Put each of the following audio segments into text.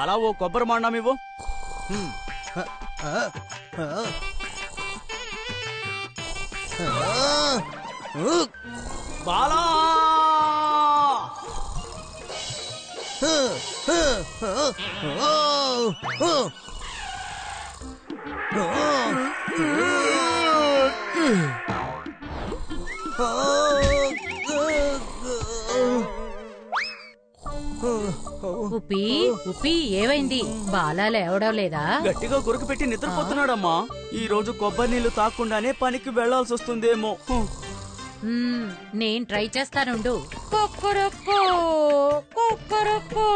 బాలా ఓ కొబ్బరి మాండం ఇవ్వు. బాలా ఉప్పి ఉప్పి ఏమైంది? బాలా లేవడం లేదా? గట్టిగా గురకు పెట్టి నిద్రపోతున్నాడమ్మా. ఈ రోజు కొబ్బరి నీళ్లు తాకుండానే పనికి వెళ్లాల్సి వస్తుందేమో. నేను ట్రై చేస్తానుండు. కుక్కురుక్కు, కుక్కురుక్కు.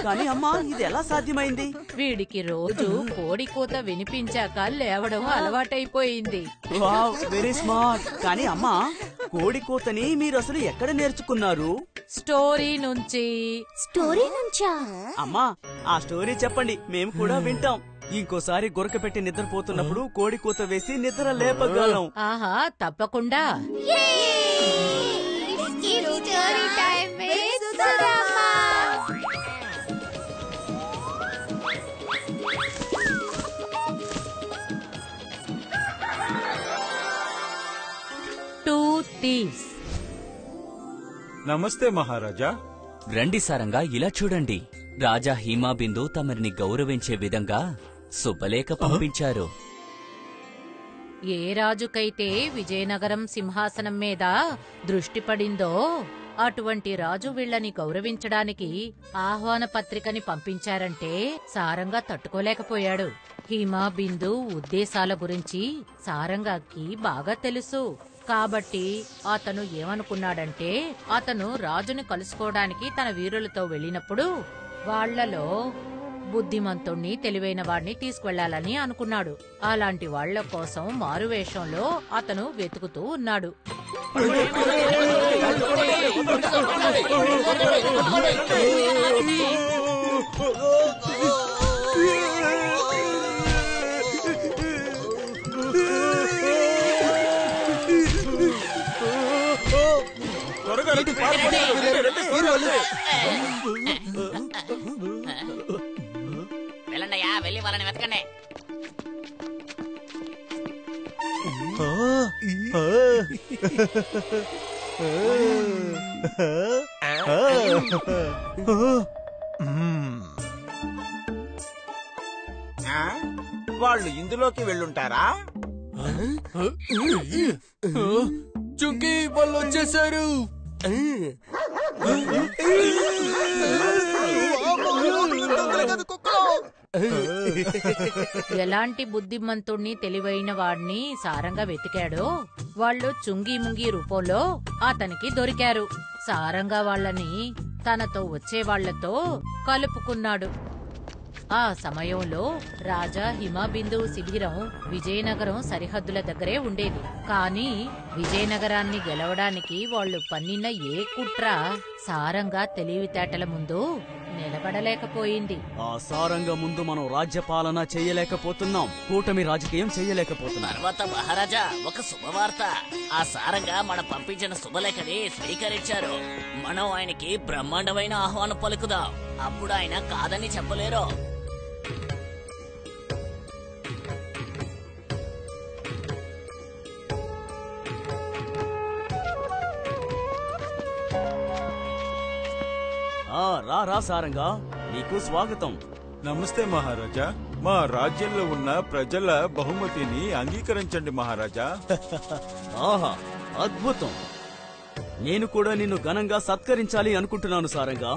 కానీ అమ్మా ఇది ఎలా సాధ్యమైంది? వీడికి రోజు కోడి కూత వినిపించాక లేవడం అలవాటైపోయింది. Wow, very smart. కానీ అమ్మా కోడి కూతని మీరు అసలు ఎక్కడ నేర్చుకున్నారు? స్టోరీ నుంచి. స్టోరీ నుంచా? అమ్మా ఆ స్టోరీ చెప్పండి, మేము కూడా వింటాం. ఇంకోసారి గురక పెట్టి నిద్రపోతున్నప్పుడు కోడి కూత వేసి నిద్ర లేపగలం. ఆహా, తప్పకుండా. నమస్తే మహారాజా. రండి సారంగా, ఇలా చూడండి. రాజా హీమాబిందు తమరిని గౌరవించే విధంగా శుభలేఖ పంపించారు. ఏ రాజుకైతే విజయనగరం సింహాసనం మీద దృష్టి పడిందో అటువంటి రాజు వీళ్ళని గౌరవించడానికి ఆహ్వాన పత్రికని పంపించారంటే సారంగా తట్టుకోలేకపోయాడు. హిమాబిందు ఉద్దేశాల గురించి సారంగాకి బాగా తెలుసు. కాబట్టి అతను ఏమనుకున్నాడంటే అతను రాజుని కలుసుకోవడానికి తన వీరులతో వెళ్ళినప్పుడు వాళ్లలో బుద్ధిమంతుణ్ణి, తెలివైన వాడిని తీసుకువెళ్లాలని అనుకున్నాడు. అలాంటి వాళ్ల కోసం మారువేషంలో అతను వెతుకుతూ ఉన్నాడు. వెళ్ళండియా, వెళ్ళి వాళ్ళని వెతకండి. వాళ్ళు ఇందులోకి వెళ్ళుంటారా? చుంకీ వాళ్ళు వచ్చేసారు. ఎలాంటి బుద్ధిమంతుణ్ణి, తెలివైన వాడిని సారంగా వెతికాడో వాళ్ళు చుంగి ముంగి రూపంలో అతనికి దొరికారు. సారంగా వాళ్ళని తనతో వచ్చే వాళ్లతో కలుపుకున్నాడు. ఆ సమయంలో రాజా హిమబిందు శిబిరం విజయనగరం సరిహద్దుల దగ్గరే ఉండేది. కానీ విజయనగరాన్ని గెలవడానికి వాళ్లు పన్నిన ఏ కుట్ర సారంగా తెలివితేటల ముందు నిలబడలేకపోయింది. ఆ సారంగా ముందు మనం రాజ్యపాలన చేయలేకపోతున్నాం, కూటమి రాజకీయం చేయలేకపోతున్నాం. తర్వాత మహారాజా ఒక శుభవార్త. ఆ సారంగా మనం పంపించిన శుభలేఖని స్వీకరించారు. మనం ఆయనకి బ్రహ్మాండమైన ఆహ్వానం పలుకుదాం. అప్పుడు ఆయన కాదని చెప్పలేరు. రా సారంగా, నీకు స్వాగతం. నమస్తే మహారాజా. మా రాజ్యంలో ఉన్న ప్రజల బహుమతిని అంగీకరించండి మహారాజా. ఆహా, అద్భుతం. నేను కూడా నిన్ను ఘనంగా సత్కరించాలి అనుకుంటున్నాను సారంగా.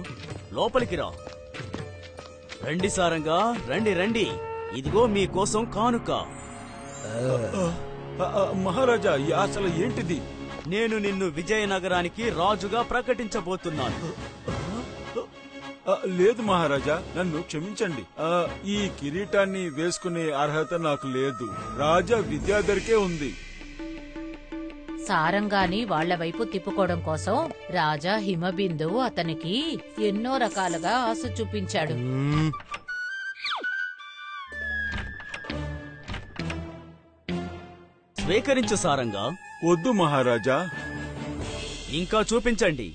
లోపలికి రా. రండి సారంగా, రండి రండి. ఇదిగో మీకోసం కానుక. మహారాజా, అసలు ఏంటిది? నేను నిన్ను విజయనగరానికి రాజుగా ప్రకటించబోతున్నాను. లేదు మహారాజా, నన్ను క్షమించండి. ఈ కిరీటాన్ని వేసుకునే అర్హత నాకు లేదు. రాజా విద్యాధరికే ఉంది. సారంగాని వాళ్ల వైపు తిప్పుకోవడం కోసం రాజా హిమబిందు అతనికి ఎన్నో రకాలుగా ఆశ చూపించాడు. స్వీకరించు సారంగా. వద్దు మహారాజా. ఇంకా చూపించండి.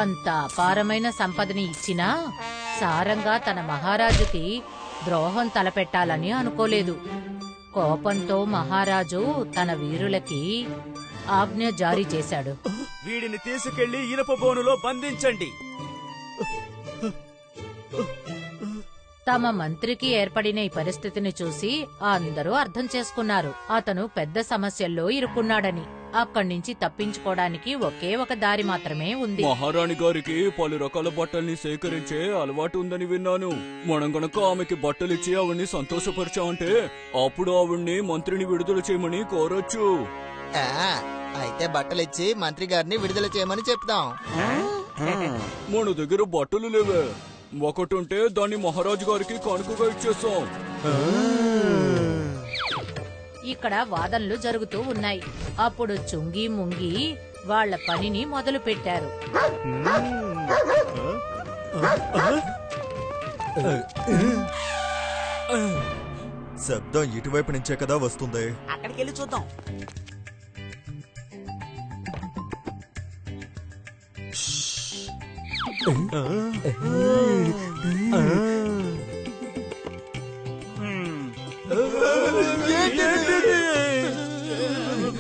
అంత అపారమైన సంపదని ఇచ్చినా సారంగా తన మహారాజుకి ద్రోహం తలపెట్టాలని అనుకోలేదు. కోపంతో మహారాజు తన వీరులకి ఆజ్ఞ జారీ చేశాడు. వీడిని తీసుకెళ్లి ఇనుప బోనులో బంధించండి. తమ మంత్రికి ఏర్పడిన ఈ పరిస్థితిని చూసి అందరూ అర్థం చేసుకున్నారు అతను పెద్ద సమస్యల్లో ఇరుక్కున్నాడని. అక్కడి నుంచి తప్పించుకోవడానికి ఒకే ఒక దారి మాత్రమే ఉంది. మహారాణి గారికి పలు రకాల బట్టల్ని సేకరించే అలవాటు ఉందని విన్నాను. మనం గనక ఆమెకి బట్టలిచ్చి ఆవిడ్ని సంతోషపరిచామంటే అప్పుడు ఆవిడ్ని మంత్రిని విడుదల చేయమని కోరొచ్చు. అయితే బట్టలిచ్చి మంత్రి గారిని విడుదల చేయమని చెప్తాం. మన దగ్గర బట్టలు లేవే. ఒకటుంటే దాన్ని మహారాజు గారికి కానుకగా ఇచ్చేస్తాం. ఇక్కడ వాదనలు జరుగుతూ ఉన్నాయి. అప్పుడు చుంగి ముంగి వాళ్ల పనిని మొదలు పెట్టారు. శబ్దం ఇటువైపు నుంచే కదా వస్తుంది. అక్కడికి వెళ్ళి చూద్దాం.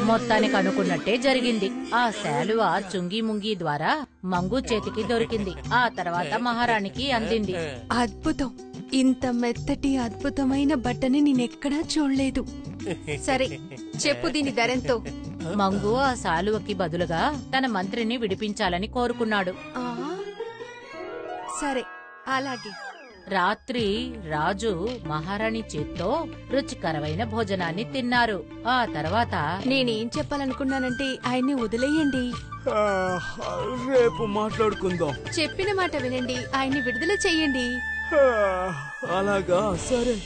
మొత్తానికి అనుకున్నట్టే జరిగింది. ఆ శాలువ చుంగి ముంగి ద్వారా మంగు చేతికి దొరికింది. ఆ తర్వాత మహారాణికి అందింది. అద్భుతం! ఇంత మెత్తటి అద్భుతమైన బట్టని నేనెక్కడా చూడలేదు. సరే, చెప్పు దీని ధరెంతో? మంగు ఆ శాలువకి బదులుగా తన మంత్రిని విడిపించాలని కోరుకున్నాడు. సరే, అలాగే. రాత్రి రాజు మహారాణి చేత్తో రుచికరమైన భోజనాన్ని తిన్నారు. ఆ తర్వాత నేనేం చెప్పాలనుకున్నానంటే ఆయన్ని వదిలేయండి. రేపు మాట్లాడుకుందాం. చెప్పిన మాట వినండి, ఆయన్ని విడుదల చెయ్యండి. అలాగా, సరే.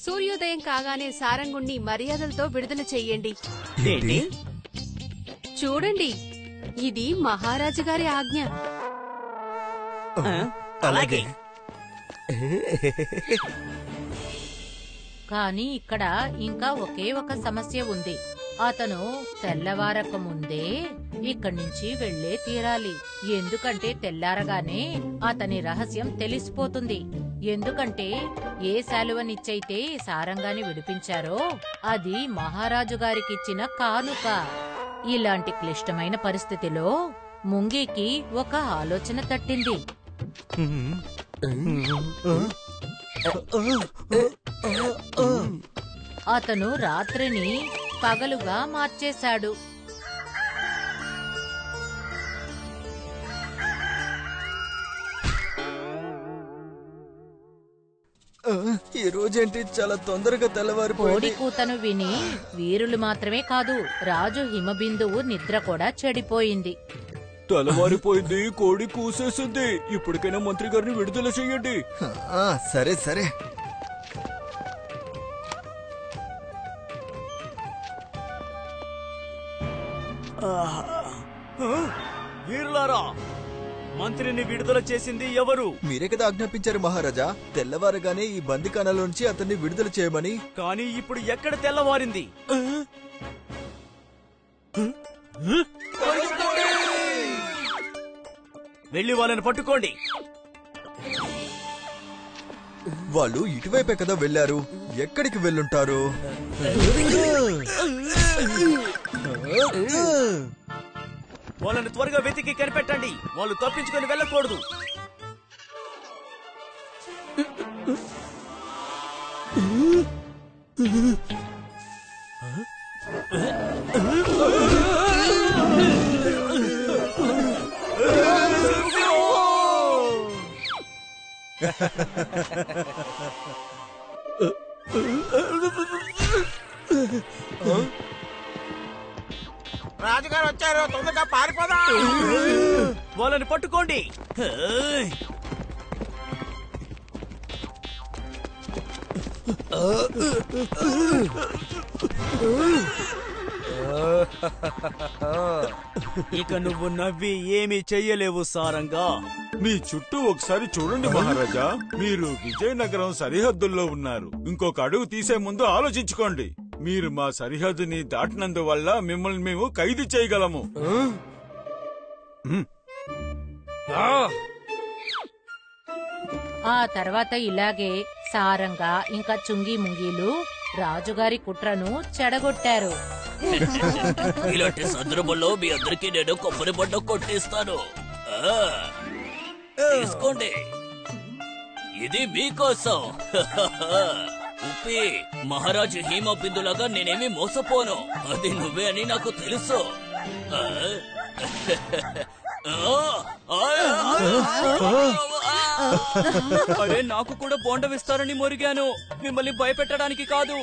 సూర్యోదయం కాగానే సారంగుణ్ణి మర్యాదలతో విడుదల చెయ్యండి. చూడండి, ఇది మహారాజు గారి ఆజ్ఞ. అలాగే. కానీ ఇక్కడ ఇంకా ఒకే ఒక సమస్య ఉంది. అతను తెల్లవారక ముందే ఇక్కడి నుంచి వెళ్లే తీరాలి. ఎందుకంటే తెల్లారగానే అతని రహస్యం తెలిసిపోతుంది. ఎందుకంటే ఏ శాలువనిచ్చైతే సారంగాని విడిపించారో అది మహారాజు గారికిచ్చిన కానుక. ఇలాంటి క్లిష్టమైన పరిస్థితిలో ముంగికి ఒక ఆలోచన తట్టింది. అతను రాత్రిని పగలుగా మార్చేశాడు. ఈ రోజేంటి చాలా తొందరగా తెల్లవారిపోయింది. కోడి కూతను విని వీరులు మాత్రమే కాదు, రాజు హిమబిందువు నిద్ర కూడా చెడిపోయింది. తెల్లవారిపోయింది, కోడి కూసేసింది. ఇప్పటికైనా మంత్రి గారిని విడుదల చెయ్యండి. సరే సరే. వీరులారా, మంత్రిని విడుదల చేసింది ఎవరు? మీరే కదా ఆజ్ఞాపించారు మహారాజా, తెల్లవారగానే ఈ బందికానాలోంచి అతన్ని విడుదల చేయమని. కానీ ఇప్పుడు ఎక్కడ తెల్లవారింది? వెళ్ళి వాళ్ళని పట్టుకోండి. వాళ్ళు ఇటువైపే కదా వెళ్లారు. ఎక్కడికి వెళ్ళుంటారు? వాళ్ళని త్వరగా వెతికి కనిపెట్టండి. వాళ్ళు తప్పించుకొని వెళ్ళకూడదు. రాజుగారు వచ్చారు, తొందరగా పారిపోదా. వాళ్ళని పట్టుకోండి. ఇక నువ్వు నవ్వి ఏమీ చెయ్యలేవు సారంగా. మీ చుట్టూ ఒకసారి చూడండి మహారాజా. మీరు విజయనగరం సరిహద్దుల్లో ఉన్నారు. ఇంకొక అడుగు తీసే ముందు ఆలోచించుకోండి. మీరు మా సరిహద్దుని దాటినందువల్ల మిమ్మల్ని మేము ఖైదు చేయగలము. ఆ తర్వాత ఇలాగే సారంగా ఇంకా చుంగి ముంగీలు రాజుగారి కుట్రను చెడగొట్టారు. ఇలాంటి సందర్భంలో మీ అందరికీ నేను కొబ్బరి బండ కొట్టిస్తాను. తీసుకోండి, ఇది మీకోసం. ఉప్పి, మహారాజు హీమా బిందులాగా నేనేమి మోసపోను. అది నువ్వే అని నాకు తెలుసు. అరే, నాకు కూడా బోండవిస్తారని మొరిగాను, మిమ్మల్ని భయపెట్టడానికి కాదు.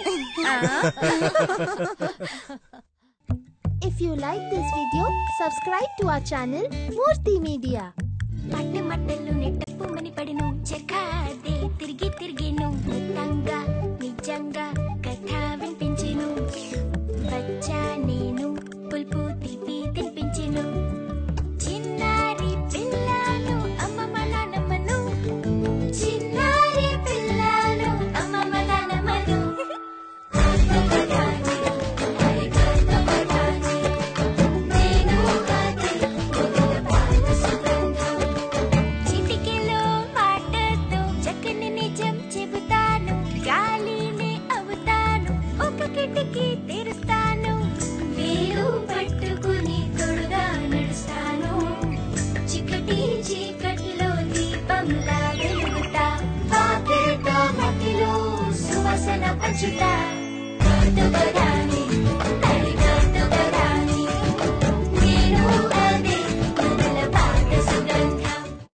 If you like this video, subscribe to our channel Murthy Media. Matte మట్టెలు నెట్టపుమని పడిను, చెక్కాడే తిరిగి తిరిగిను, నిజంగా నిజంగా కథ వినిపించెను. వచ్చా నేను పులుపు తీపి తినిపించెను. చిన్నారి పిల్లను అమ్మమ్మ నానమ్మను, చిన్నారి పిల్లను అమ్మమ్మ నానమ్మను. చిటికెలో మాటతో చక్కని నిజం చెబుతాను, గాలిని అవుతాను, ఒక కిటికీ తెరుస్తాను, వేలు పట్టుకుని తోడుగా నడుస్తాను, చికటి చీకటిలో దీపంలా వెలుగుతా, పాకెట మట్టిలో సువాసన పంచుతా.